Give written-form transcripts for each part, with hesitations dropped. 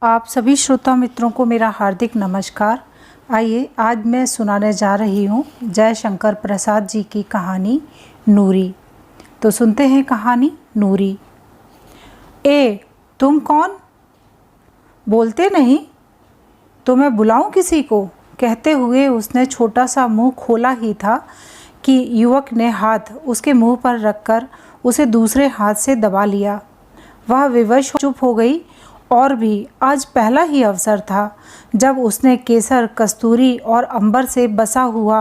आप सभी श्रोता मित्रों को मेरा हार्दिक नमस्कार। आइए आज मैं सुनाने जा रही हूँ जयशंकर प्रसाद जी की कहानी नूरी। तो सुनते हैं कहानी नूरी। ए तुम कौन? बोलते नहीं तो मैं बुलाऊं किसी को? कहते हुए उसने छोटा सा मुंह खोला ही था कि युवक ने हाथ उसके मुंह पर रखकर उसे दूसरे हाथ से दबा लिया। वह विवश चुप हो गई और भी आज पहला ही अवसर था जब उसने केसर, कस्तूरी और अंबर से बसा हुआ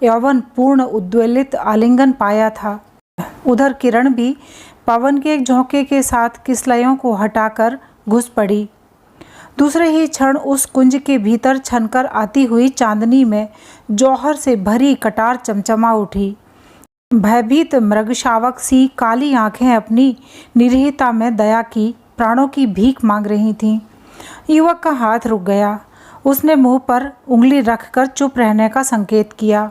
यौवन पूर्ण उद्वेलित आलिंगन पाया था। उधर किरण भी पवन के एक झोंके के साथ किसलयों को हटाकर घुस पड़ी। दूसरे ही क्षण उस कुंज के भीतर छनकर आती हुई चांदनी में जौहर से भरी कटार चमचमा उठी। भयभीत मृगशावक सी काली आंखें अपनी निरीहता में दया की प्राणों की भीख मांग रही थीं। युवक का हाथ रुक गया। उसने मुंह पर उंगली रखकर चुप रहने का संकेत किया।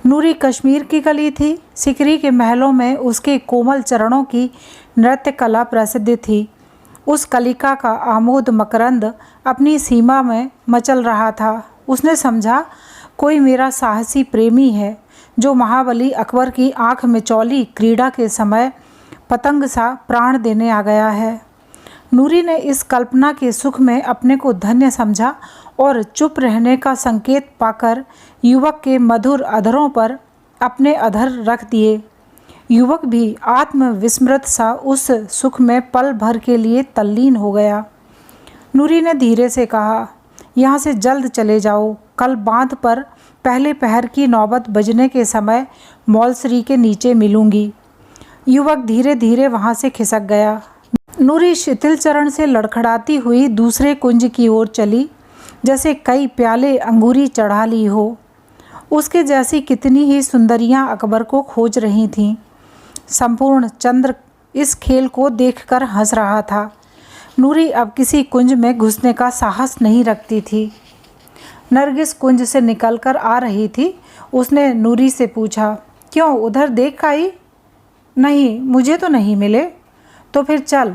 नूरी कश्मीर की कली थी। सिकरी के महलों में उसके कोमल चरणों की नृत्य कला प्रसिद्ध थी। उस कलिका का आमोद मकरंद अपनी सीमा में मचल रहा था। उसने समझा कोई मेरा साहसी प्रेमी है जो महाबली अकबर की आंख में चौली क्रीड़ा के समय पतंग सा प्राण देने आ गया है। नूरी ने इस कल्पना के सुख में अपने को धन्य समझा और चुप रहने का संकेत पाकर युवक के मधुर अधरों पर अपने अधर रख दिए। युवक भी आत्मविस्मृत सा उस सुख में पल भर के लिए तल्लीन हो गया। नूरी ने धीरे से कहा, यहाँ से जल्द चले जाओ। कल बांध पर पहले पहर की नौबत बजने के समय मौलसरी के नीचे मिलूंगी। युवक धीरे धीरे वहाँ से खिसक गया। नूरी शिथिल चरण से लड़खड़ाती हुई दूसरे कुंज की ओर चली, जैसे कई प्याले अंगूरी चढ़ा ली हो। उसके जैसी कितनी ही सुंदरियां अकबर को खोज रही थीं। संपूर्ण चंद्र इस खेल को देखकर हंस रहा था। नूरी अब किसी कुंज में घुसने का साहस नहीं रखती थी। नरगिस कुंज से निकलकर आ रही थी। उसने नूरी से पूछा, क्यों उधर देख आई? नहीं, मुझे तो नहीं मिले। तो फिर चल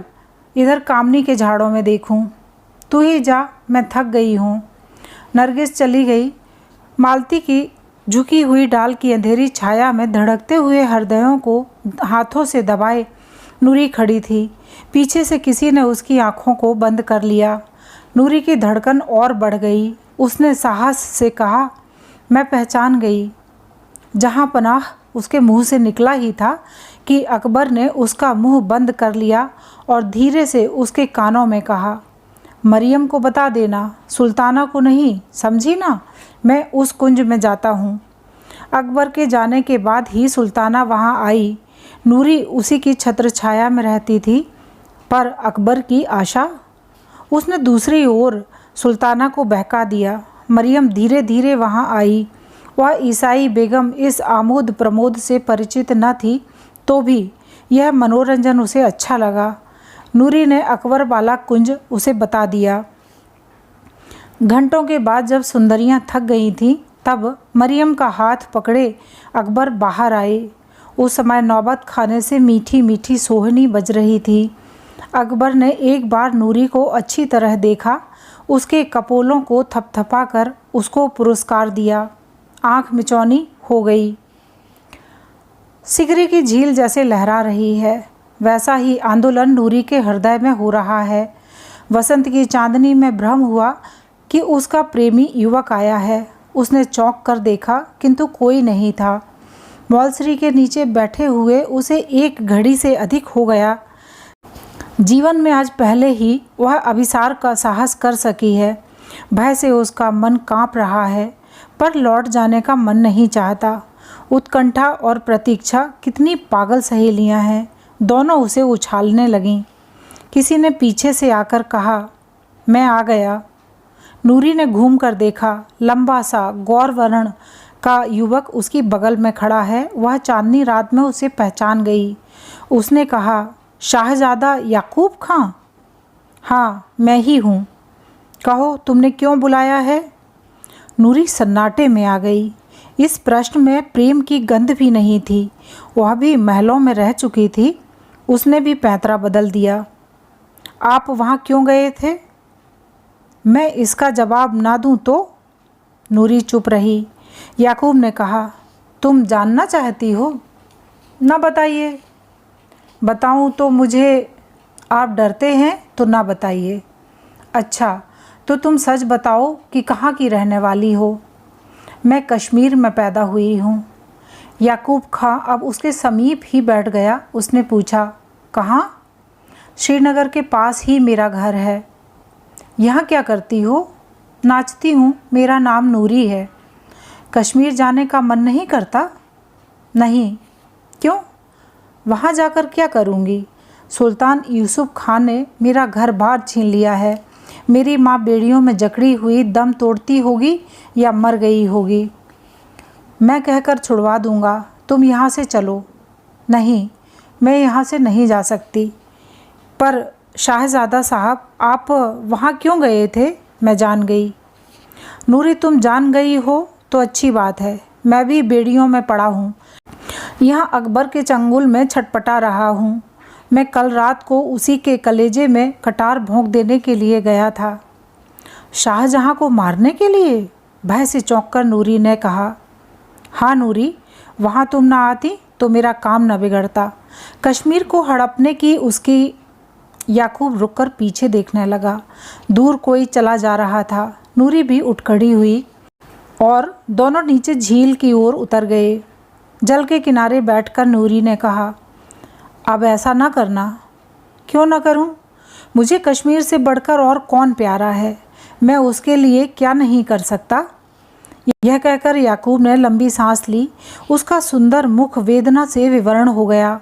इधर कामनी के झाड़ों में देखूं। तू ही जा, मैं थक गई हूँ। नरगिस चली गई। मालती की झुकी हुई डाल की अंधेरी छाया में धड़कते हुए हृदयों को हाथों से दबाए नूरी खड़ी थी। पीछे से किसी ने उसकी आंखों को बंद कर लिया। नूरी की धड़कन और बढ़ गई। उसने साहस से कहा, मैं पहचान गई। जहाँ पनाह उसके मुंह से निकला ही था कि अकबर ने उसका मुंह बंद कर लिया और धीरे से उसके कानों में कहा, मरियम को बता देना, सुल्ताना को नहीं, समझी ना? मैं उस कुंज में जाता हूँ। अकबर के जाने के बाद ही सुल्ताना वहाँ आई। नूरी उसी की छत्र छाया में रहती थी। पर अकबर की आशा? उसने दूसरी ओर सुल्ताना को बहका दिया। मरियम धीरे धीरे वहाँ आई। वह ईसाई बेगम इस आमोद प्रमोद से परिचित न थी, तो भी यह मनोरंजन उसे अच्छा लगा। नूरी ने अकबर वाला कुंज उसे बता दिया। घंटों के बाद जब सुंदरियां थक गई थीं, तब मरियम का हाथ पकड़े अकबर बाहर आए। उस समय नौबत खाने से मीठी मीठी सोहनी बज रही थी। अकबर ने एक बार नूरी को अच्छी तरह देखा। उसके कपोलों को थपथपा कर उसको पुरस्कार दिया। आँख मिचौनी हो गई। सिगरी की झील जैसे लहरा रही है, वैसा ही आंदोलन नूरी के हृदय में हो रहा है। वसंत की चांदनी में भ्रम हुआ कि उसका प्रेमी युवक आया है। उसने चौंक कर देखा, किंतु कोई नहीं था। मौलसरी के नीचे बैठे हुए उसे एक घड़ी से अधिक हो गया। जीवन में आज पहले ही वह अभिसार का साहस कर सकी है। भय से उसका मन कांप रहा है, पर लौट जाने का मन नहीं चाहता। उत्कंठा और प्रतीक्षा कितनी पागल सहेलियां हैं। दोनों उसे उछालने लगीं। किसी ने पीछे से आकर कहा, मैं आ गया। नूरी ने घूम कर देखा। लंबा सा गौर वर्ण का युवक उसकी बगल में खड़ा है। वह चांदनी रात में उसे पहचान गई। उसने कहा, शाहजादा याकूब खां? हाँ, मैं ही हूँ। कहो, तुमने क्यों बुलाया है? नूरी सन्नाटे में आ गई। इस प्रश्न में प्रेम की गंध भी नहीं थी। वह भी महलों में रह चुकी थी। उसने भी पैंतरा बदल दिया। आप वहाँ क्यों गए थे? मैं इसका जवाब ना दूं तो? नूरी चुप रही। याकूब ने कहा, तुम जानना चाहती हो? ना बताइए। बताऊं तो मुझे आप डरते हैं तो ना बताइए। अच्छा, तो तुम सच बताओ कि कहाँ की रहने वाली हो? मैं कश्मीर में पैदा हुई हूँ। याकूब खां अब उसके समीप ही बैठ गया। उसने पूछा, कहाँ? श्रीनगर के पास ही मेरा घर है। यहाँ क्या करती हो? नाचती हूँ, मेरा नाम नूरी है। कश्मीर जाने का मन नहीं करता? नहीं। क्यों? वहाँ जाकर क्या करूँगी? सुल्तान यूसुफ खान ने मेरा घर बार छीन लिया है। मेरी माँ बेड़ियों में जकड़ी हुई दम तोड़ती होगी या मर गई होगी। मैं कहकर छुड़वा दूँगा, तुम यहाँ से चलो। नहीं, मैं यहाँ से नहीं जा सकती। पर शाहज़ादा साहब, आप वहाँ क्यों गए थे? मैं जान गई। नूरी, तुम जान गई हो तो अच्छी बात है। मैं भी बेड़ियों में पड़ा हूँ। यहाँ अकबर के चंगुल में छटपटा रहा हूँ। मैं कल रात को उसी के कलेजे में कटार भोंक देने के लिए गया था। शाहजहाँ को मारने के लिए? भय से चौंककर नूरी ने कहा। हाँ नूरी, वहाँ तुम ना आती तो मेरा काम न बिगड़ता। कश्मीर को हड़पने की उसकी। याकूब रुककर पीछे देखने लगा। दूर कोई चला जा रहा था। नूरी भी उठ खड़ी हुई और दोनों नीचे झील की ओर उतर गए। जल के किनारे बैठकर नूरी ने कहा, अब ऐसा ना करना। क्यों ना करूं? मुझे कश्मीर से बढ़कर और कौन प्यारा है? मैं उसके लिए क्या नहीं कर सकता? यह कहकर याकूब ने लंबी सांस ली। उसका सुंदर मुख वेदना से विवर्ण हो गया।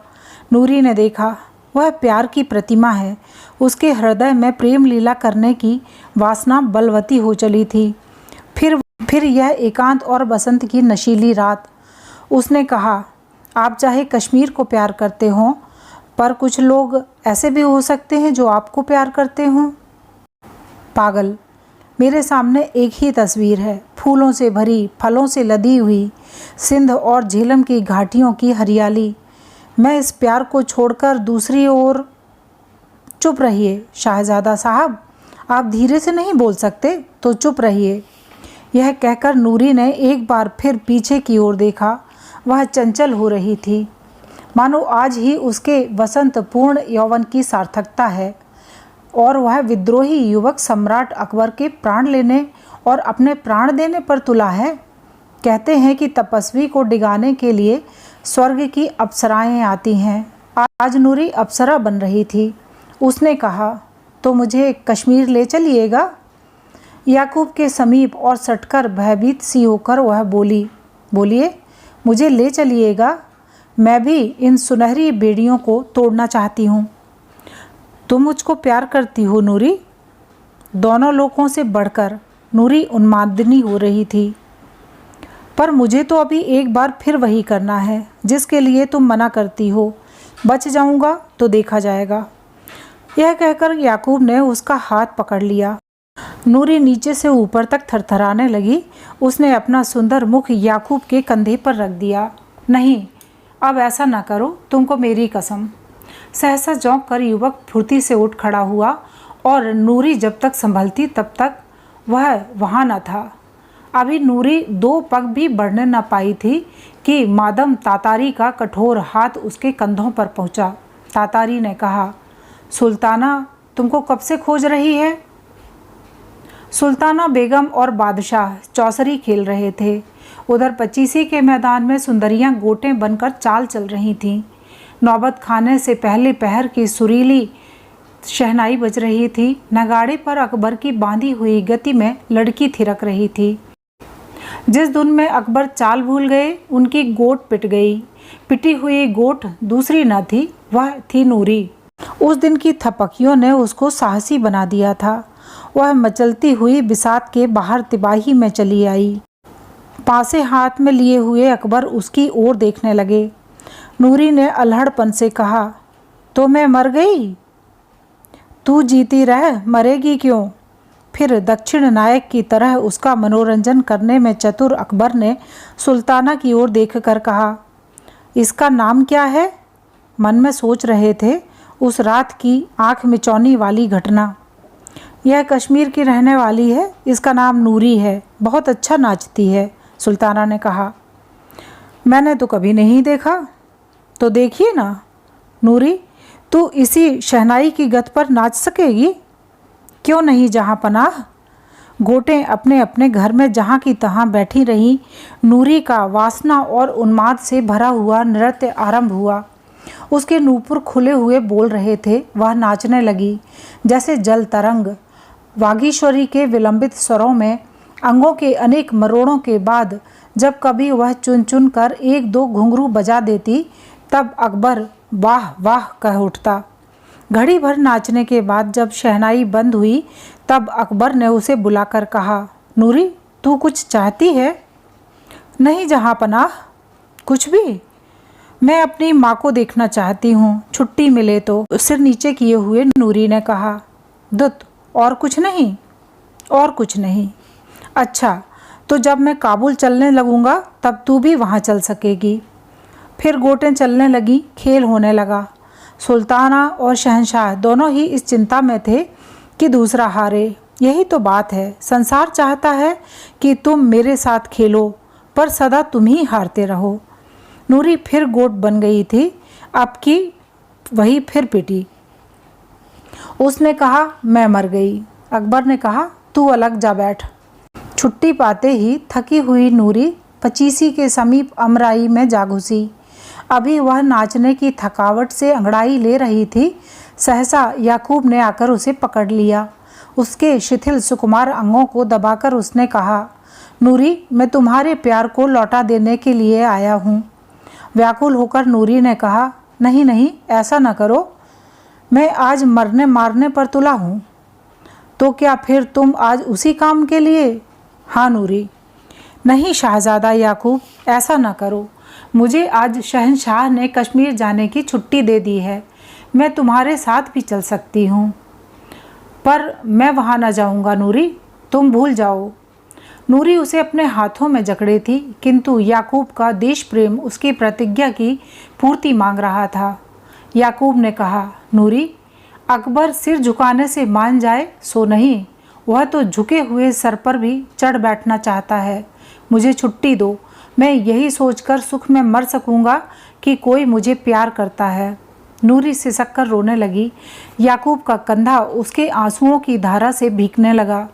नूरी ने देखा, वह प्यार की प्रतिमा है। उसके हृदय में प्रेम लीला करने की वासना बलवती हो चली थी। फिर यह एकांत और बसंत की नशीली रात। उसने कहा, आप चाहे कश्मीर को प्यार करते हों, पर कुछ लोग ऐसे भी हो सकते हैं जो आपको प्यार करते हों। पागल, मेरे सामने एक ही तस्वीर है, फूलों से भरी, फलों से लदी हुई, सिंध और झेलम की घाटियों की हरियाली। मैं इस प्यार को छोड़कर दूसरी ओर। चुप रहिए शाहज़ादा साहब, आप धीरे से नहीं बोल सकते तो चुप रहिए। यह कहकर नूरी ने एक बार फिर पीछे की ओर देखा। वह चंचल हो रही थी, मानो आज ही उसके वसंतपूर्ण यौवन की सार्थकता है और वह विद्रोही युवक सम्राट अकबर के प्राण लेने और अपने प्राण देने पर तुला है। कहते हैं कि तपस्वी को डिगाने के लिए स्वर्ग की अप्सराएं आती हैं। आज नूरी अप्सरा बन रही थी। उसने कहा, तो मुझे कश्मीर ले चलिएगा? याकूब के समीप और सटकर भयभीत सी होकर वह बोली, बोलिए, मुझे ले चलिएगा। मैं भी इन सुनहरी बेड़ियों को तोड़ना चाहती हूँ। तुम मुझको प्यार करती हो नूरी? दोनों लोगों से बढ़कर नूरी उन्मादिनी हो रही थी। पर मुझे तो अभी एक बार फिर वही करना है जिसके लिए तुम मना करती हो। बच जाऊंगा तो देखा जाएगा। यह कहकर याकूब ने उसका हाथ पकड़ लिया। नूरी नीचे से ऊपर तक थरथराने लगी। उसने अपना सुंदर मुख याकूब के कंधे पर रख दिया। नहीं, अब ऐसा ना करो, तुमको मेरी कसम। सहसा चौंक कर युवक फुर्ती से उठ खड़ा हुआ और नूरी जब तक संभलती तब तक वह वहाँ न था। अभी नूरी 2 पग भी बढ़ने न पाई थी कि मादम तातारी का कठोर हाथ उसके कंधों पर पहुँचा। तातारी ने कहा, सुल्ताना तुमको कब से खोज रही है। सुल्ताना बेगम और बादशाह चौसरी खेल रहे थे। उधर पचीसी के मैदान में सुंदरियां गोटें बनकर चाल चल रही थीं। नौबत खाने से पहले पहर की सुरीली शहनाई बज रही थी। नगाड़े पर अकबर की बांधी हुई गति में लड़की थिरक रही थी। जिस धुन में अकबर चाल भूल गए, उनकी गोट पिट गई। पिटी हुई गोट दूसरी न थी, वह थी नूरी। उस दिन की थपकियों ने उसको साहसी बना दिया था। वह मचलती हुई बिसात के बाहर तिबाही में चली आई। पासे हाथ में लिए हुए अकबर उसकी ओर देखने लगे। नूरी ने अल्हड़पन से कहा, तो मैं मर गई? तू जीती रह, मरेगी क्यों? फिर दक्षिण नायक की तरह उसका मनोरंजन करने में चतुर अकबर ने सुल्ताना की ओर देखकर कहा, इसका नाम क्या है? मन में सोच रहे थे उस रात की आँख मिचौनी वाली घटना। यह कश्मीर की रहने वाली है, इसका नाम नूरी है, बहुत अच्छा नाचती है। सुल्ताना ने कहा। मैंने तो कभी नहीं देखा। तो देखिए ना नूरी, तू इसी शहनाई की गत पर नाच सकेगी? क्यों नहीं जहाँ पनाह। गोटें अपने अपने घर में जहाँ की तहाँ बैठी रहीं। नूरी का वासना और उन्माद से भरा हुआ नृत्य आरंभ हुआ। उसके नूपुर खुले हुए बोल रहे थे। वह नाचने लगी जैसे जल तरंग। वागीश्वरी के विलंबित स्वरों में अंगों के अनेक मरोड़ों के बाद जब कभी वह चुन चुन कर एक दो घुंघरू बजा देती, तब अकबर वाह वाह कह उठता। घड़ी भर नाचने के बाद जब शहनाई बंद हुई, तब अकबर ने उसे बुलाकर कहा, नूरी, तू कुछ चाहती है? नहीं जहाँ पनाह, कुछ भी। मैं अपनी माँ को देखना चाहती हूँ, छुट्टी मिले तो। सिर नीचे किए हुए नूरी ने कहा। दुत, और कुछ नहीं? और कुछ नहीं। अच्छा, तो जब मैं काबुल चलने लगूँगा तब तू भी वहाँ चल सकेगी। फिर गोटें चलने लगी, खेल होने लगा। सुल्ताना और शहंशाह दोनों ही इस चिंता में थे कि दूसरा हारे। यही तो बात है, संसार चाहता है कि तुम मेरे साथ खेलो, पर सदा तुम ही हारते रहो। नूरी फिर गोट बन गई थी, अब की वही फिर पिटी। उसने कहा, मैं मर गई। अकबर ने कहा, तू अलग जा बैठ। छुट्टी पाते ही थकी हुई नूरी पचीसी के समीप अमराई में जा घुसी। अभी वह नाचने की थकावट से अंगड़ाई ले रही थी, सहसा याकूब ने आकर उसे पकड़ लिया। उसके शिथिल सुकुमार अंगों को दबाकर उसने कहा, नूरी, मैं तुम्हारे प्यार को लौटा देने के लिए आया हूँ। व्याकुल होकर नूरी ने कहा, नहीं नहीं, ऐसा न करो, मैं आज मरने मारने पर तुला हूँ। तो क्या फिर तुम आज उसी काम के लिए? हाँ नूरी। नहीं शाहज़ादा याकूब, ऐसा न करो। मुझे आज शहंशाह ने कश्मीर जाने की छुट्टी दे दी है। मैं तुम्हारे साथ भी चल सकती हूँ, पर मैं वहाँ न जाऊँगा नूरी, तुम भूल जाओ। नूरी उसे अपने हाथों में जकड़े थी, किंतु याकूब का देश प्रेम उसकी प्रतिज्ञा की पूर्ति मांग रहा था। याकूब ने कहा, नूरी, अकबर सिर झुकाने से मान जाए सो नहीं, वह तो झुके हुए सर पर भी चढ़ बैठना चाहता है। मुझे छुट्टी दो, मैं यही सोचकर सुख में मर सकूंगा कि कोई मुझे प्यार करता है। नूरी सिसक कर रोने लगी। याकूब का कंधा उसके आंसुओं की धारा से भीगने लगा।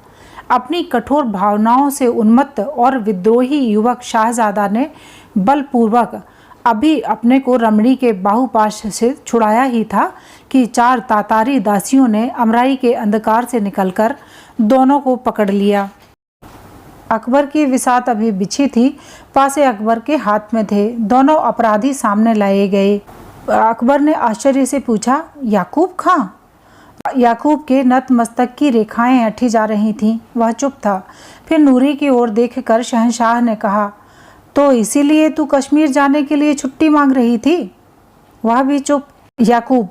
अपनी कठोर भावनाओं से उन्मत्त और विद्रोही युवक शाहजादा ने बलपूर्वक अभी अपने को रमणी के बाहुपाश से छुड़ाया ही था कि चार तातारी दासियों ने अमराई के अंधकार से निकलकर दोनों को पकड़ लिया। अकबर की विसात अभी बिछी थी, पासे अकबर के हाथ में थे। दोनों अपराधी सामने लाए गए। अकबर ने आश्चर्य से पूछा, याकूब खां? याकूब के नतमस्तक की रेखाएं अठी जा रही थीं। वह चुप था। फिर नूरी की ओर देखकर शहंशाह ने कहा, तो इसीलिए तू कश्मीर जाने के लिए छुट्टी मांग रही थी? वह भी चुप। याकूब,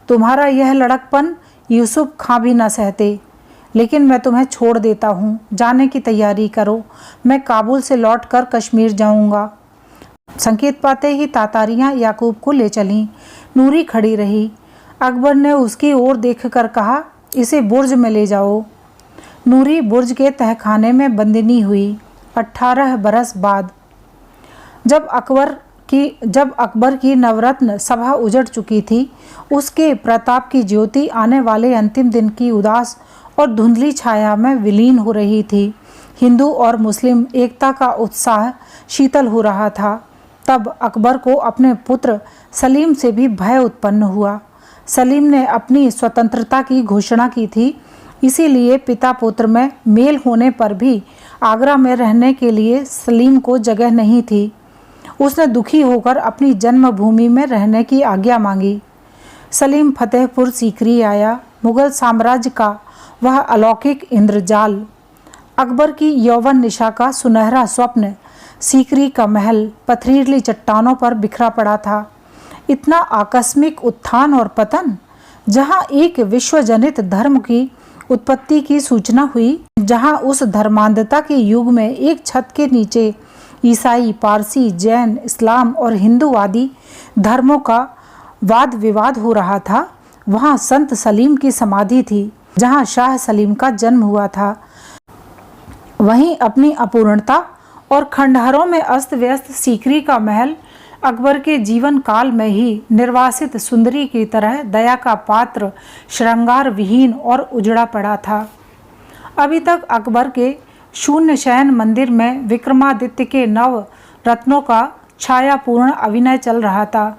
तुम्हारा यह लड़कपन यूसुफ खां भी न सहते, लेकिन मैं तुम्हें छोड़ देता हूँ। जाने की तैयारी करो, मैं काबुल से लौटकर कश्मीर जाऊँगा। संकेत पाते ही तातारियाँ याकूब को ले चलीं। नूरी खड़ी रही। अकबर ने उसकी ओर देखकर कहा, इसे बुर्ज में ले जाओ। नूरी बुर्ज के तहखाने में बंदिनी हुई। 18 बरस बाद जब अकबर की नवरत्न सभा उजड़ चुकी थी, उसके प्रताप की ज्योति आने वाले अंतिम दिन की उदास और धुंधली छाया में विलीन हो रही थी। हिंदू और मुस्लिम एकता का उत्साह शीतल हो रहा था। तब अकबर को अपने पुत्र सलीम से भी भय उत्पन्न हुआ। सलीम ने अपनी स्वतंत्रता की घोषणा की थी, इसीलिए पिता पुत्र में मेल होने पर भी आगरा में रहने के लिए सलीम को जगह नहीं थी। उसने दुखी होकर अपनी जन्मभूमि में रहने की आज्ञा मांगी। सलीम फतेहपुर सीकरी आया। मुगल साम्राज्य का वह अलौकिक इंद्रजाल, अकबर की यौवन निशा का सुनहरा स्वप्न, सीकरी का महल पथरीली चट्टानों पर बिखरा पड़ा था। इतना आकस्मिक उत्थान और पतन, जहाँ एक विश्वजनित धर्म की उत्पत्ति की सूचना हुई, जहाँ उस धर्मांधता के युग में एक छत के नीचे ईसाई, पारसी, जैन, इस्लाम और हिंदूवादी धर्मों का वाद विवाद हो रहा था, वहाँ संत सलीम की समाधि थी। जहाँ शाह सलीम का जन्म हुआ था। वहीं अपनी अपूर्णता और खंडहरों में अस्त व्यस्त सीकरी का महल अकबर के जीवन काल में ही निर्वासित सुंदरी की तरह दया का पात्र, श्रृंगार विहीन और उजड़ा पड़ा था। अभी तक अकबर के शून्य शयन मंदिर में विक्रमादित्य के नव रत्नों का छायापूर्ण अभिनय चल रहा था।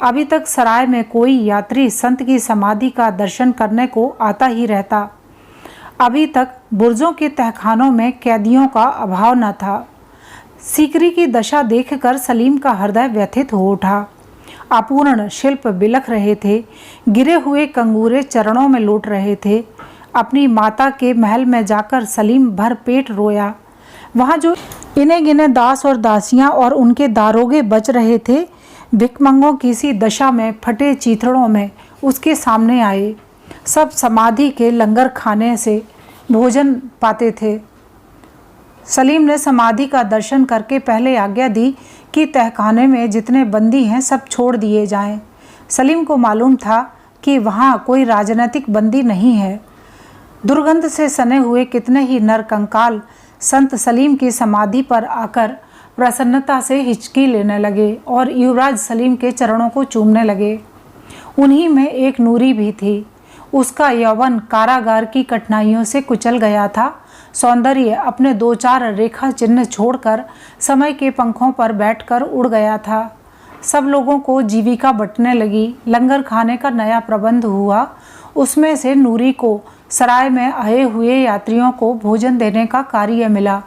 अभी तक सराय में कोई यात्री संत की समाधि का दर्शन करने को आता ही रहता। अभी तक बुर्जों के तहखानों में कैदियों का अभाव न था। सीकरी की दशा देखकर सलीम का हृदय व्यथित हो उठा। अपूर्ण शिल्प बिलख रहे थे, गिरे हुए कंगूरे चरणों में लौट रहे थे। अपनी माता के महल में जाकर सलीम भर पेट रोया। वहाँ जो इने गिने दास और दासियाँ और उनके दारोगे बच रहे थे, भिकमंगों की सी दशा में फटे चीथड़ों में उसके सामने आए। सब समाधि के लंगर खाने से भोजन पाते थे। सलीम ने समाधि का दर्शन करके पहले आज्ञा दी कि तहखाने में जितने बंदी हैं सब छोड़ दिए जाएं। सलीम को मालूम था कि वहाँ कोई राजनीतिक बंदी नहीं है। दुर्गंध से सने हुए कितने ही नरकंकाल संत सलीम की समाधि पर आकर प्रसन्नता से हिचकी लेने लगे और युवराज सलीम के चरणों को चूमने लगे। उन्हीं में एक नूरी भी थी। उसका यौवन कारागार की कठिनाइयों से कुचल गया था। सौंदर्य अपने 2-4 रेखा चिन्ह छोड़कर समय के पंखों पर बैठकर उड़ गया था। सब लोगों को जीविका बंटने लगी। लंगर खाने का नया प्रबंध हुआ। उसमें से नूरी को सराय में आए हुए यात्रियों को भोजन देने का कार्य मिला।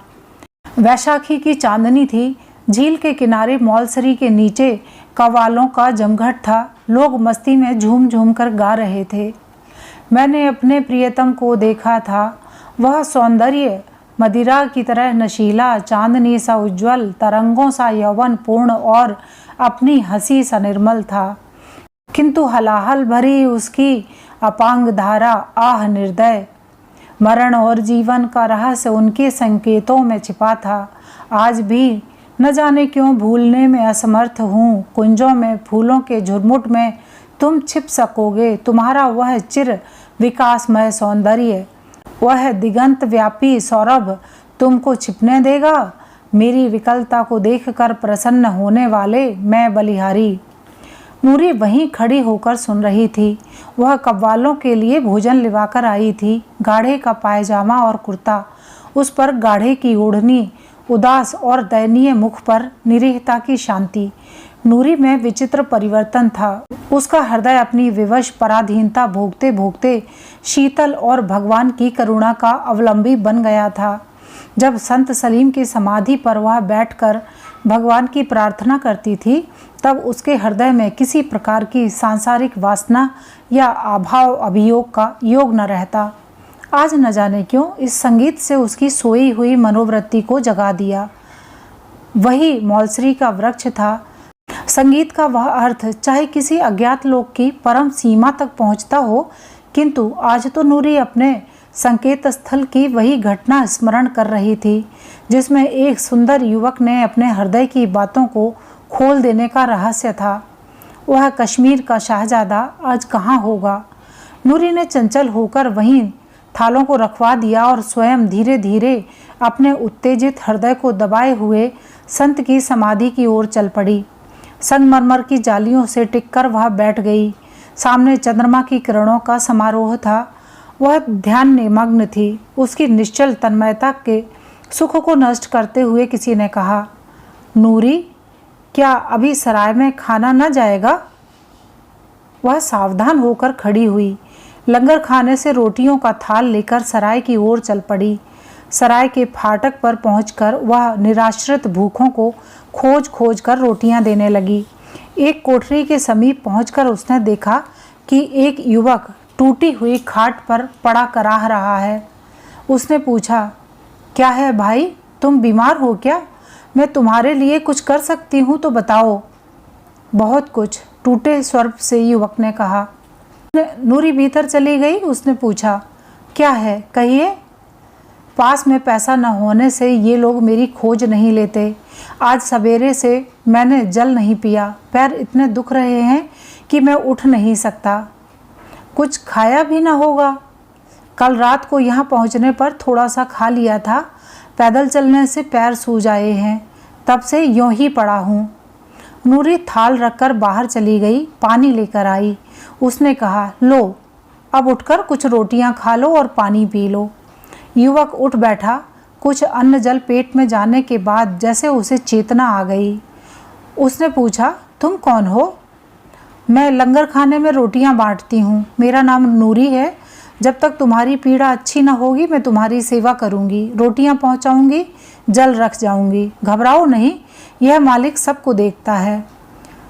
वैशाखी की चांदनी थी। झील के किनारे मौलसरी के नीचे कव्वालों का जमघट था। लोग मस्ती में झूम झूम कर गा रहे थे। मैंने अपने प्रियतम को देखा था। वह सौंदर्य मदिरा की तरह नशीला, चांदनी सा उज्ज्वल, तरंगों सा यौवन पूर्ण और अपनी हंसी सा निर्मल था। किंतु हलाहल भरी उसकी अपांग धारा आह निर्दय। मरण और जीवन का रहस्य उनके संकेतों में छिपा था। आज भी न जाने क्यों भूलने में असमर्थ हूँ। कुंजों में फूलों के झुरमुट में तुम छिप सकोगे। तुम्हारा वह चिर विकासमय सौंदर्य, वह दिगंत व्यापी सौरभ तुमको छिपने देगा। मेरी विकलता को देखकर प्रसन्न होने वाले मैं बलिहारी। नूरी वहीं खड़ी होकर सुन रही थी। वह कव्वालों के लिए भोजन लिवाकर आई थी। गाढ़े का पायजामा और कुर्ता, उस पर गाढ़े की ओढ़नी, उदास और दयनीय मुख पर निरीहता की शांति। नूरी में विचित्र परिवर्तन था। उसका हृदय अपनी विवश पराधीनता भोगते भोगते शीतल और भगवान की करुणा का अवलंबी बन गया था। जब संत सलीम की समाधि पर वह बैठकर भगवान की प्रार्थना करती थी, तब उसके हृदय में किसी प्रकार की सांसारिक वासना या अभाव अभियोग का योग न रहता। आज न जाने क्यों इस संगीत से उसकी सोई हुई मनोवृत्ति को जगा दिया। वही मौलसरी का वृक्ष था। संगीत का वह अर्थ चाहे किसी अज्ञात लोक की परम सीमा तक पहुंचता हो, किंतु आज तो नूरी अपने संकेत स्थल की वही घटना स्मरण कर रही थी जिसमें एक सुंदर युवक ने अपने हृदय की बातों को खोल देने का रहस्य था। वह कश्मीर का शाहजादा आज कहाँ होगा? नूरी ने चंचल होकर वहीं थालों को रखवा दिया और स्वयं धीरे धीरे अपने उत्तेजित हृदय को दबाए हुए संत की समाधि की ओर चल पड़ी। संगमरमर की जालियों से टिककर वह बैठ गई। सामने चंद्रमा की किरणों का समारोह था। वह ध्यान निमग्न थी। उसकी निश्चल तन्मयता के सुख को नष्ट करते हुए किसी ने कहा, नूरी, क्या अभी सराय में खाना न जाएगा? वह सावधान होकर खड़ी हुई। लंगर खाने से रोटियों का थाल लेकर सराय की ओर चल पड़ी। सराय के फाटक पर पहुंचकर वह निराश्रित भूखों को खोज खोज कर रोटियां देने लगी। एक कोठरी के समीप पहुंचकर उसने देखा कि एक युवक टूटी हुई खाट पर पड़ा कराह रहा है। उसने पूछा, क्या है भाई, तुम बीमार हो क्या? मैं तुम्हारे लिए कुछ कर सकती हूँ तो बताओ। बहुत कुछ, टूटे स्वर से युवक ने कहा। नूरी भीतर चली गई। उसने पूछा, क्या है, कहिए। पास में पैसा न होने से ये लोग मेरी खोज नहीं लेते। आज सवेरे से मैंने जल नहीं पिया। पैर इतने दुख रहे हैं कि मैं उठ नहीं सकता। कुछ खाया भी न होगा। कल रात को यहाँ पहुँचने पर थोड़ा सा खा लिया था, पैदल चलने से पैर सूज आए हैं, तब से यूं ही पड़ा हूँ। नूरी थाल रखकर बाहर चली गई, पानी लेकर आई। उसने कहा, लो अब उठकर कुछ रोटियां खा लो और पानी पी लो। युवक उठ बैठा। कुछ अन्न जल पेट में जाने के बाद जैसे उसे चेतना आ गई। उसने पूछा, तुम कौन हो? मैं लंगर खाने में रोटियां बांटती हूँ, मेरा नाम नूरी है। जब तक तुम्हारी पीड़ा अच्छी न होगी मैं तुम्हारी सेवा करूँगी, रोटियां पहुँचाऊँगी, जल रख जाऊँगी। घबराओ नहीं, यह मालिक सबको देखता है।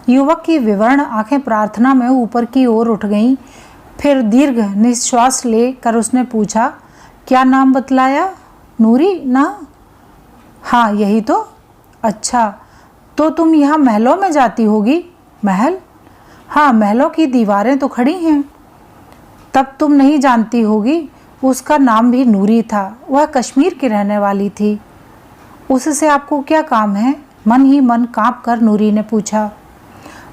युवक की विवर्ण आंखें प्रार्थना में ऊपर की ओर उठ गईं। फिर दीर्घ निश्वास लेकर उसने पूछा, क्या नाम बतलाया? नूरी ना? हाँ यही तो। अच्छा, तो तुम यहाँ महलों में जाती होगी? महल? हाँ, महलों की दीवारें तो खड़ी हैं। तब तुम नहीं जानती होगी, उसका नाम भी नूरी था। वह कश्मीर की रहने वाली थी। उससे आपको क्या काम है? मन ही मन काँप कर नूरी ने पूछा।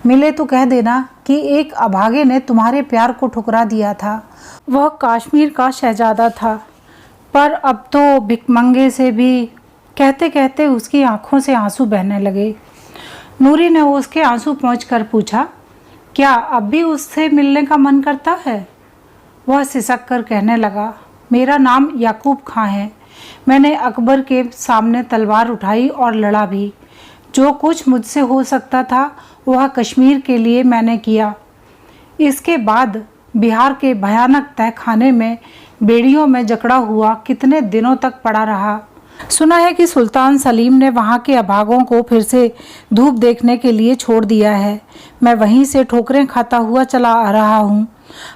मिले तो कह देना कि एक अभागे ने तुम्हारे प्यार को ठुकरा दिया था। वह कश्मीर का शहजादा था, पर अब तो भिकमंगे से भी। कहते कहते उसकी आंखों से आंसू बहने लगे। नूरी ने उसके आंसू पोंछकर पूछा, क्या अब भी उससे मिलने का मन करता है? वह सिसक कर कहने लगा, मेरा नाम याकूब खां है। मैंने अकबर के सामने तलवार उठाई और लड़ा भी। जो कुछ मुझसे हो सकता था वह कश्मीर के लिए मैंने किया। इसके बाद बिहार के भयानक तहखाने में बेड़ियों में जकड़ा हुआ कितने दिनों तक पड़ा रहा। सुना है कि सुल्तान सलीम ने वहाँ के अभागों को फिर से धूप देखने के लिए छोड़ दिया है। मैं वहीं से ठोकरें खाता हुआ चला आ रहा हूँ।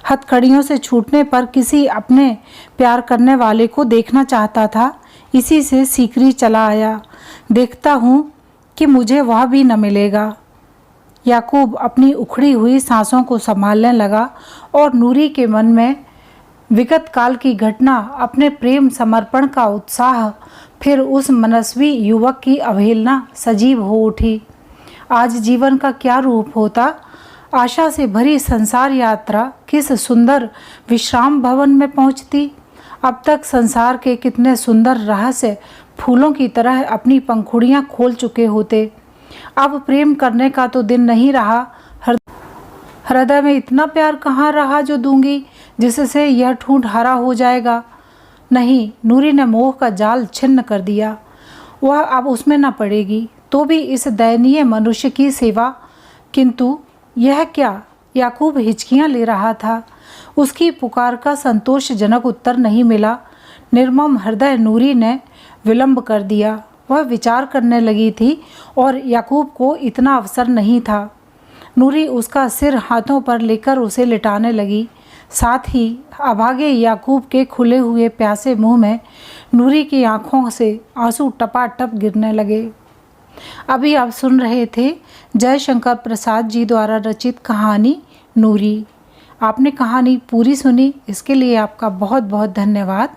हथकड़ियों से छूटने पर किसी अपने प्यार करने वाले को देखना चाहता था, इसी से सीकरी चला आया। देखता हूँ कि मुझे वह भी न मिलेगा। याकूब अपनी उखड़ी हुई सांसों को संभालने लगा और नूरी के मन में विगत काल की घटना, अपने प्रेम समर्पण का उत्साह, फिर उस मनस्वी युवक की अवहेलना सजीव हो उठी। आज जीवन का क्या रूप होता? आशा से भरी संसार यात्रा किस सुंदर विश्राम भवन में पहुंचती। अब तक संसार के कितने सुंदर रहस्य फूलों की तरह अपनी पंखुड़ियां खोल चुके होते। अब प्रेम करने का तो दिन नहीं रहा। हृदय में इतना प्यार कहाँ रहा जो दूंगी, जिससे यह ठूंठ हरा हो जाएगा। नहीं, नूरी ने मोह का जाल छिन्न कर दिया। वह अब उसमें न पड़ेगी, तो भी इस दयनीय मनुष्य की सेवा। किंतु यह क्या? याकूब हिचकियां ले रहा था। उसकी पुकार का संतोषजनक उत्तर नहीं मिला। निर्मम हृदय नूरी ने विलंब कर दिया। वह विचार करने लगी थी और याकूब को इतना अवसर नहीं था। नूरी उसका सिर हाथों पर लेकर उसे लिटाने लगी। साथ ही अभागे याकूब के खुले हुए प्यासे मुंह में नूरी की आंखों से आंसू टपाटप गिरने लगे। अभी आप सुन रहे थे जयशंकर प्रसाद जी द्वारा रचित कहानी नूरी। आपने कहानी पूरी सुनी, इसके लिए आपका बहुत बहुत धन्यवाद।